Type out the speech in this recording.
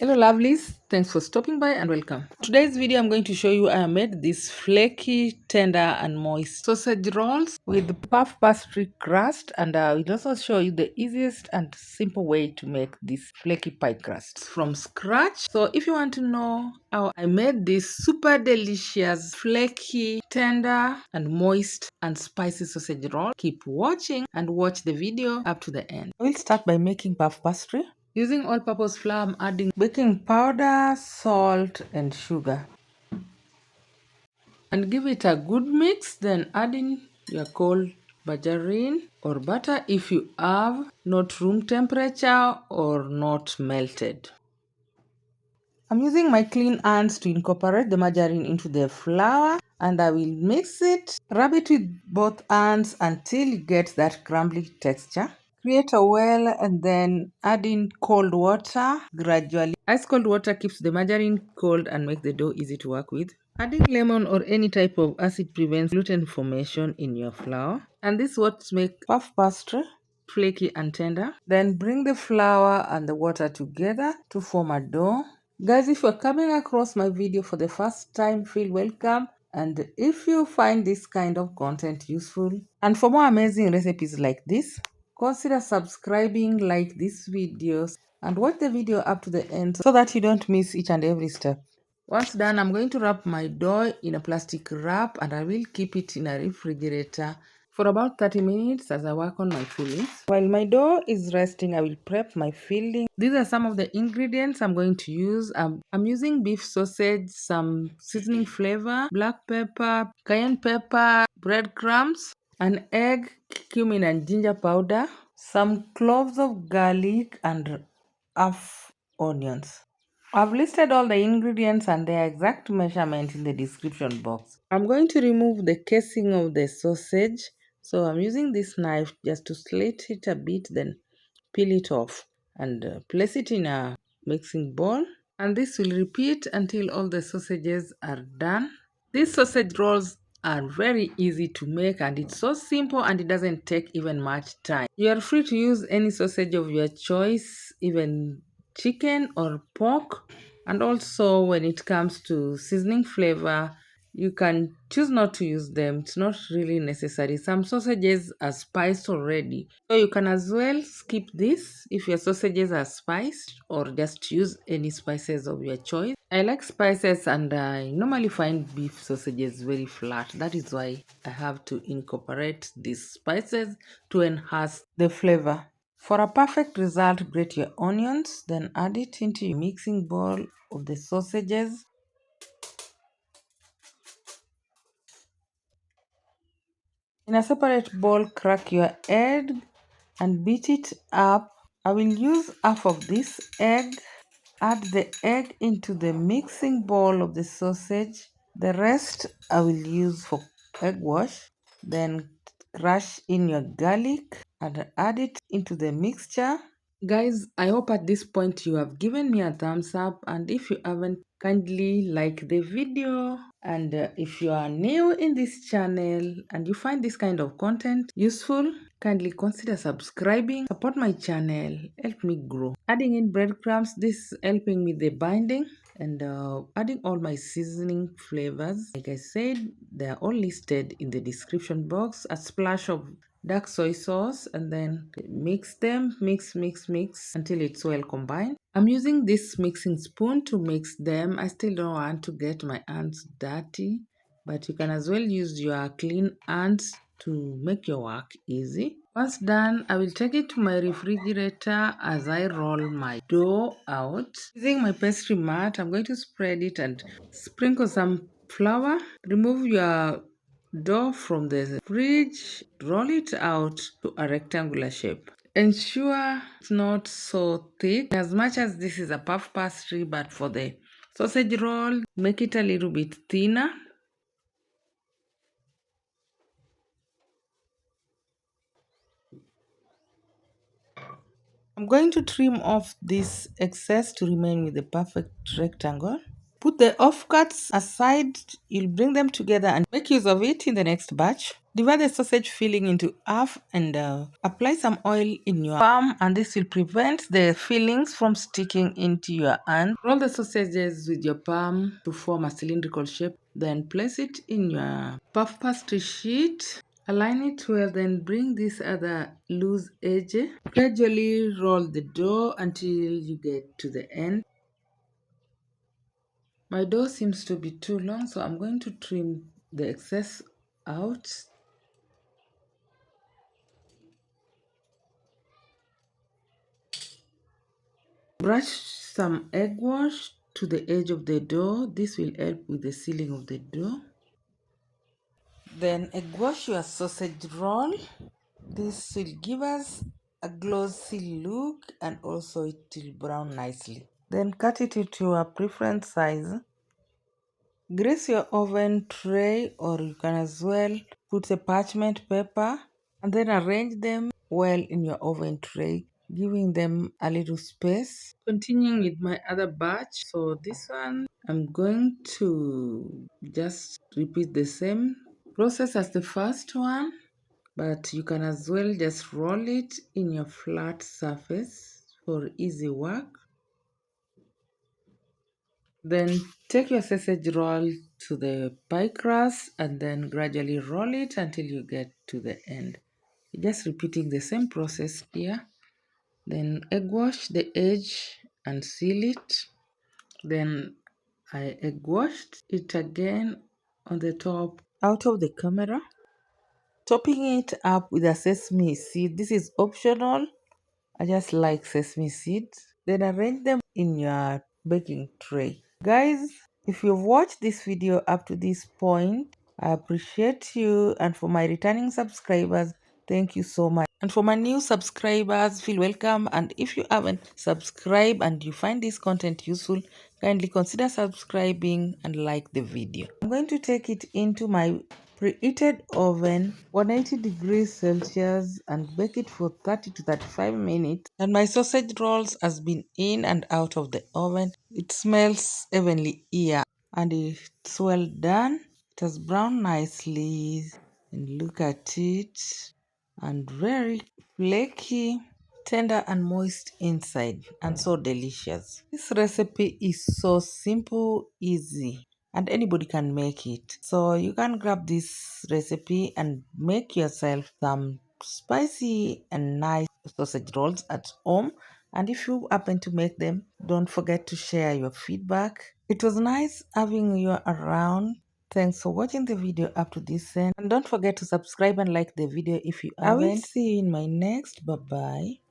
Hello lovelies, thanks for stopping by and welcome. Today's video I'm going to show you I made these flaky, tender and moist sausage rolls with puff pastry crust, and I will also show you the easiest and simple way to make this flaky pie crust from scratch. So if you want to know how I made this super delicious flaky, tender and moist and spicy sausage roll, keep watching and watch the video up to the end. We'll start by making puff pastry. Using all-purpose flour, I'm adding baking powder, salt, and sugar. And give it a good mix, then adding your cold margarine or butter if you have, not room temperature or not melted. I'm using my clean hands to incorporate the margarine into the flour, and I will mix it, rub it with both hands until you get that crumbly texture. Create a well and then add in cold water gradually. Ice cold water keeps the margarine cold and makes the dough easy to work with. Adding lemon or any type of acid prevents gluten formation in your flour. And this is what makes puff pastry flaky and tender. Then bring the flour and the water together to form a dough. Guys, if you're coming across my video for the first time, feel welcome. And if you find this kind of content useful, and for more amazing recipes like this, consider subscribing, like these videos, and watch the video up to the end so that you don't miss each and every step. Once done, I'm going to wrap my dough in a plastic wrap, and I will keep it in a refrigerator for about 30 minutes as I work on my fillings. While my dough is resting, I will prep my filling. These are some of the ingredients I'm going to use. I'm using beef sausage, some seasoning flavor, black pepper, cayenne pepper, breadcrumbs, an egg, cumin and ginger powder, some cloves of garlic, and half onions. I've listed all the ingredients and their exact measurement in the description box. I'm going to remove the casing of the sausage. So I'm using this knife just to slit it a bit, then peel it off and place it in a mixing bowl. And this will repeat until all the sausages are done. These sausage rolls are very easy to make, and it's so simple and it doesn't take even much time. You are free to use any sausage of your choice, even chicken or pork. And also when it comes to seasoning flavor, you can choose not to use them. It's not really necessary. Some sausages are spiced already, so you can as well skip this if your sausages are spiced, or just use any spices of your choice. I like spices, and I normally find beef sausages very flat. That is why I have to incorporate these spices to enhance the flavor. For a perfect result, grate your onions, then add it into your mixing bowl of the sausages. In a separate bowl, crack your egg and beat it up. I will use half of this egg. Add the egg into the mixing bowl of the sausage. The rest I will use for egg wash. Then crush in your garlic and add it into the mixture. Guys, I hope at this point you have given me a thumbs up, and if you haven't, kindly like the video. And if you are new in this channel and you find this kind of content useful, kindly consider subscribing. Support my channel, help me grow. Adding in breadcrumbs, this is helping me the binding, and adding all my seasoning flavors. Like I said, they are all listed in the description box. A splash of dark soy sauce, and then mix them, mix until it's well combined. I'm using this mixing spoon to mix them. I still don't want to get my hands dirty, but you can as well use your clean hands to make your work easy. Once done, I will take it to my refrigerator as I roll my dough out. Using my pastry mat, I'm going to spread it and sprinkle some flour. Remove your dough from the fridge, roll it out to a rectangular shape. Ensure it's not so thick, as much as this is a puff pastry, but for the sausage roll, make it a little bit thinner. I'm going to trim off this excess to remain with the perfect rectangle. Put the offcuts aside, you'll bring them together and make use of it in the next batch. Divide the sausage filling into half and apply some oil in your palm, and this will prevent the fillings from sticking into your hand. Roll the sausages with your palm to form a cylindrical shape, then place it in your puff pastry sheet. Align it well, then bring this other loose edge. Gradually roll the dough until you get to the end. My dough seems to be too long, so I'm going to trim the excess out. Brush some egg wash to the edge of the dough. This will help with the sealing of the dough. Then egg wash your sausage roll. This will give us a glossy look and also it will brown nicely. Then cut it into a preference size. Grease your oven tray, or you can as well put a parchment paper and then arrange them well in your oven tray, giving them a little space. Continuing with my other batch, so this one I'm going to just repeat the same process as the first one, but you can as well just roll it in your flat surface for easy work. Then take your sausage roll to the pie crust and then gradually roll it until you get to the end. Just repeating the same process here. Then egg wash the edge and seal it. Then I egg washed it again on the top out of the camera. Topping it up with a sesame seed. This is optional. I just like sesame seeds. Then arrange them in your baking tray. Guys, if you've watched this video up to this point, I appreciate you. And for my returning subscribers, thank you so much. And for my new subscribers, feel welcome. And if you haven't subscribed and you find this content useful, kindly consider subscribing and like the video. I'm going to take it into my preheated oven 180 degrees Celsius and bake it for 30 to 35 minutes. And my sausage rolls has been in and out of the oven. It smells heavenly here and it's well done. It has browned nicely and look at it, and very flaky, tender and moist inside, and so delicious. This recipe is so simple, easy, and anybody can make it. So you can grab this recipe and make yourself some spicy and nice sausage rolls at home. And if you happen to make them, don't forget to share your feedback. It was nice having you around. Thanks for watching the video up to this end. And don't forget to subscribe and like the video if you haven't. I will see you in my next. Bye bye.